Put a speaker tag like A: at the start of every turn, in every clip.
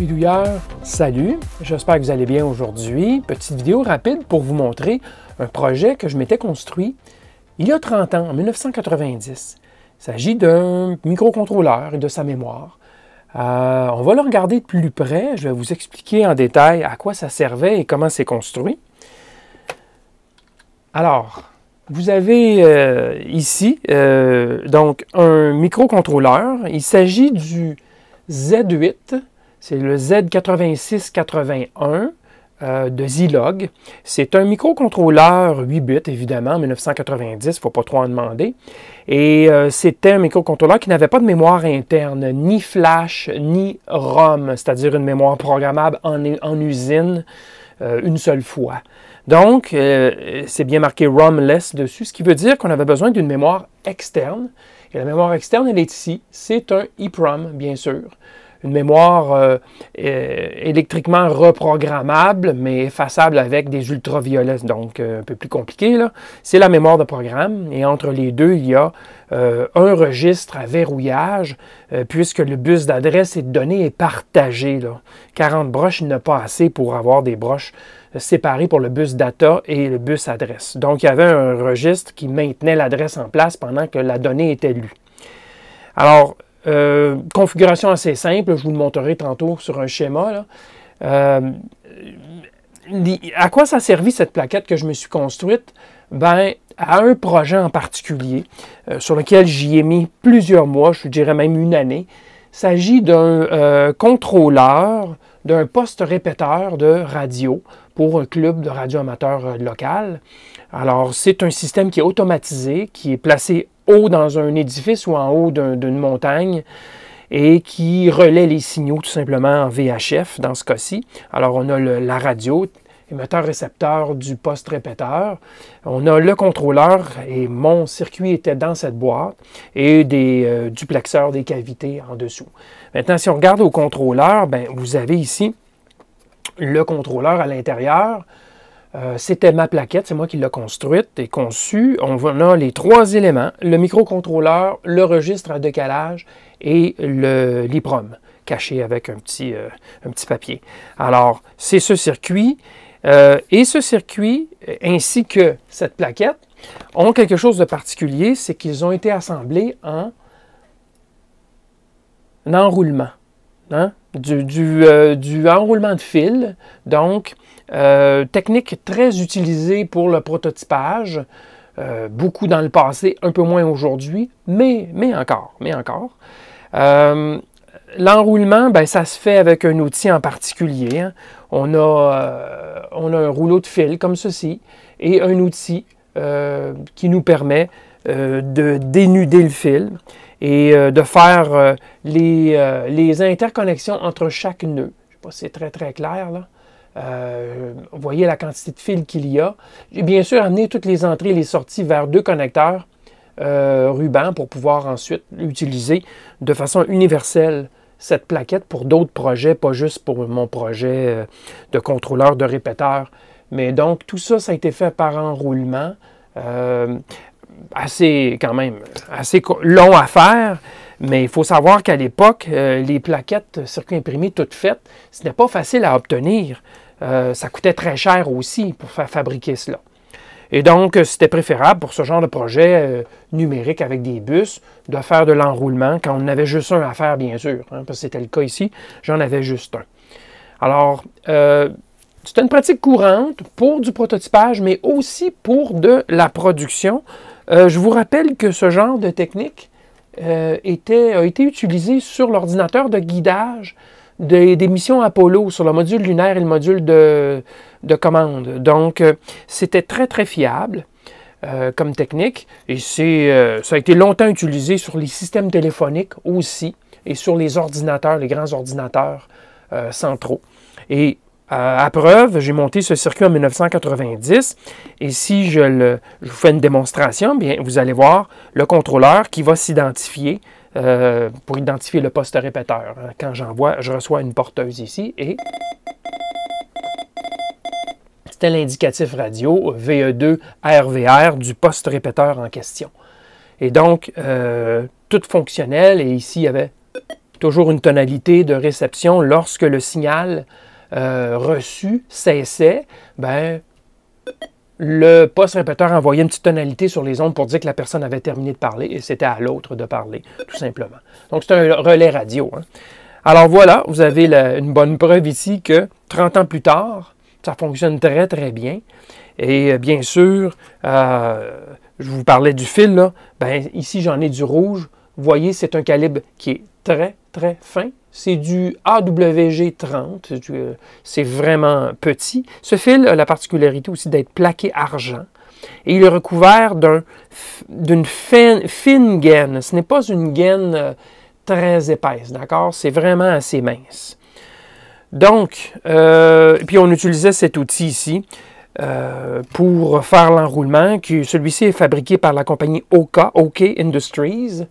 A: Bidouilleurs, salut! J'espère que vous allez bien aujourd'hui. Petite vidéo rapide pour vous montrer un projet que je m'étais construit il y a 30 ans, en 1990. Il s'agit d'un microcontrôleur et de sa mémoire. On va le regarder de plus près. Je vais vous expliquer en détail à quoi ça servait et comment c'est construit. Alors, vous avez ici donc un microcontrôleur. Il s'agit du Z8. C'est le Z8681 de Zilog. C'est un microcontrôleur 8 bits, évidemment, en 1990, il ne faut pas trop en demander. Et c'était un microcontrôleur qui n'avait pas de mémoire interne, ni flash, ni ROM, c'est-à-dire une mémoire programmable en usine une seule fois. Donc, c'est bien marqué ROM-less dessus, ce qui veut dire qu'on avait besoin d'une mémoire externe. Et la mémoire externe, elle est ici. C'est un EEPROM, bien sûr. Une mémoire électriquement reprogrammable, mais effaçable avec des ultraviolets, donc un peu plus compliqué, là. C'est la mémoire de programme, et entre les deux, il y a un registre à verrouillage, puisque le bus d'adresse et de données est partagé, là. 40 broches, il n'y en a pas assez pour avoir des broches séparées pour le bus data et le bus adresse. Donc, il y avait un registre qui maintenait l'adresse en place pendant que la donnée était lue. Alors, configuration assez simple, je vous le montrerai tantôt sur un schéma, là. À quoi ça a servi cette plaquette que je me suis construite? Ben, à un projet en particulier, sur lequel j'y ai mis plusieurs mois, je dirais même une année. Il s'agit d'un contrôleur, d'un poste répéteur de radio pour un club de radioamateurs local. Alors, c'est un système qui est automatisé, qui est placé haut dans un édifice ou en haut d'une montagne et qui relaie les signaux tout simplement en VHF dans ce cas-ci. Alors, on a la radio, émetteur-récepteur du poste répéteur. On a le contrôleur et mon circuit était dans cette boîte et des duplexeurs, des cavités en dessous. Maintenant, si on regarde au contrôleur, ben, vous avez ici le contrôleur à l'intérieur. C'était ma plaquette, c'est moi qui l'ai construite et conçue. On a les trois éléments, le microcontrôleur, le registre à décalage et l'EEPROM, caché avec un petit papier. Alors, c'est ce circuit. Et ce circuit, ainsi que cette plaquette, ont quelque chose de particulier, c'est qu'ils ont été assemblés en enroulement. Hein? Du enroulement de fil, donc technique très utilisée pour le prototypage, beaucoup dans le passé, un peu moins aujourd'hui, mais encore. L'enroulement, ben, ça se fait avec un outil en particulier. Hein. On a un rouleau de fil comme ceci et un outil qui nous permet de dénuder le fil et de faire les interconnexions entre chaque nœud. Je ne sais pas si c'est très très clair là. Vous voyez la quantité de fils qu'il y a. J'ai bien sûr amené toutes les entrées et les sorties vers deux connecteurs ruban pour pouvoir ensuite utiliser de façon universelle cette plaquette pour d'autres projets, pas juste pour mon projet de contrôleur de répéteur. Mais donc tout ça, ça a été fait par enroulement. Quand même assez long à faire, mais il faut savoir qu'à l'époque, les plaquettes circuit imprimé toutes faites, ce n'est pas facile à obtenir. Ça coûtait très cher aussi pour faire fabriquer cela. Et donc, c'était préférable pour ce genre de projet numérique avec des bus de faire de l'enroulement quand on avait juste un à faire, bien sûr, hein, parce que c'était le cas ici, j'en avais juste un. Alors, c'est une pratique courante pour du prototypage, mais aussi pour de la production. Je vous rappelle que ce genre de technique a été utilisé sur l'ordinateur de guidage des missions Apollo, sur le module lunaire et le module de commande. Donc, c'était très, très fiable comme technique. Et ça a été longtemps utilisé sur les systèmes téléphoniques aussi et sur les ordinateurs, les grands ordinateurs centraux. Et à preuve, j'ai monté ce circuit en 1990 et si je vous fais une démonstration, bien, vous allez voir le contrôleur qui va s'identifier pour identifier le poste répéteur. Quand je reçois une porteuse ici et c'était l'indicatif radio VE2 RVR du poste répéteur en question. Et donc, tout fonctionnel et ici il y avait toujours une tonalité de réception lorsque le signal reçu cessait, ben, le poste répéteur envoyait une petite tonalité sur les ondes pour dire que la personne avait terminé de parler et c'était à l'autre de parler, tout simplement. Donc, c'est un relais radio. Hein. Alors voilà, vous avez une bonne preuve ici que 30 ans plus tard, ça fonctionne très, très bien. Et bien sûr, je vous parlais du fil, là. Ben, ici, j'en ai du rouge. Vous voyez, c'est un calibre qui est très, très fin. C'est du AWG30. C'est vraiment petit. Ce fil a la particularité aussi d'être plaqué argent. Et il est recouvert d'une fine gaine. Ce n'est pas une gaine très épaisse, d'accord? C'est vraiment assez mince. Donc, puis on utilisait cet outil ici pour faire l'enroulement. Celui-ci est fabriqué par la compagnie OK Industries.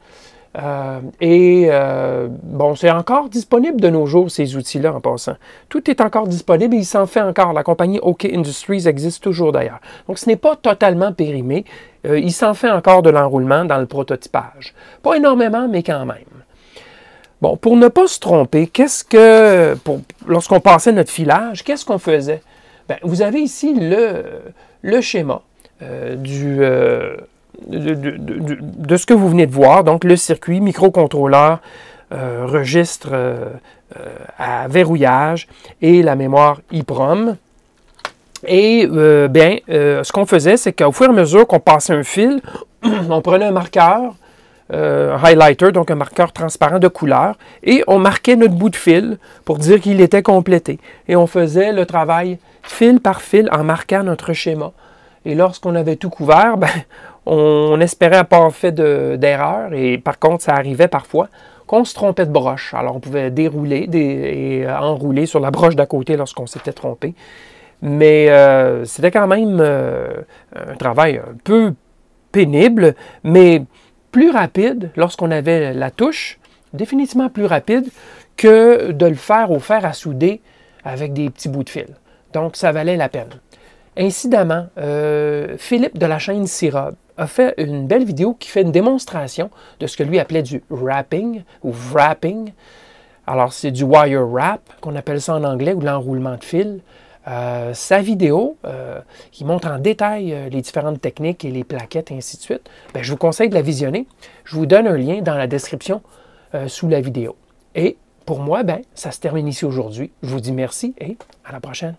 A: Bon, c'est encore disponible de nos jours, ces outils-là, en passant. Tout est encore disponible et il s'en fait encore. La compagnie OK Industries existe toujours d'ailleurs. Donc, ce n'est pas totalement périmé. Il s'en fait encore de l'enroulement dans le prototypage. Pas énormément, mais quand même. Bon, pour ne pas se tromper, lorsqu'on passait notre filage, qu'est-ce qu'on faisait? Bien, vous avez ici le schéma de ce que vous venez de voir, donc le circuit, microcontrôleur, registre à verrouillage et la mémoire EEPROM. Et ce qu'on faisait, c'est qu'au fur et à mesure qu'on passait un fil, on prenait un marqueur, un highlighter, donc un marqueur transparent de couleur, et on marquait notre bout de fil pour dire qu'il était complété. Et on faisait le travail fil par fil en marquant notre schéma. Et lorsqu'on avait tout couvert, ben, on espérait pas avoir fait d'erreur, et par contre, ça arrivait parfois qu'on se trompait de broche. Alors, on pouvait dérouler et enrouler sur la broche d'à côté lorsqu'on s'était trompé. Mais c'était quand même un travail un peu pénible, mais plus rapide lorsqu'on avait la touche, définitivement plus rapide que de le faire au fer à souder avec des petits bouts de fil. Donc, ça valait la peine. Incidemment, Philippe de la chaîne CIROB a fait une belle vidéo qui fait une démonstration de ce que lui appelait du wrapping ou wrapping. Alors, c'est du wire wrap, qu'on appelle ça en anglais, ou l'enroulement de fil. Sa vidéo, qui montre en détail les différentes techniques et les plaquettes, et ainsi de suite, bien, je vous conseille de la visionner. Je vous donne un lien dans la description sous la vidéo. Et pour moi, bien, ça se termine ici aujourd'hui. Je vous dis merci et à la prochaine.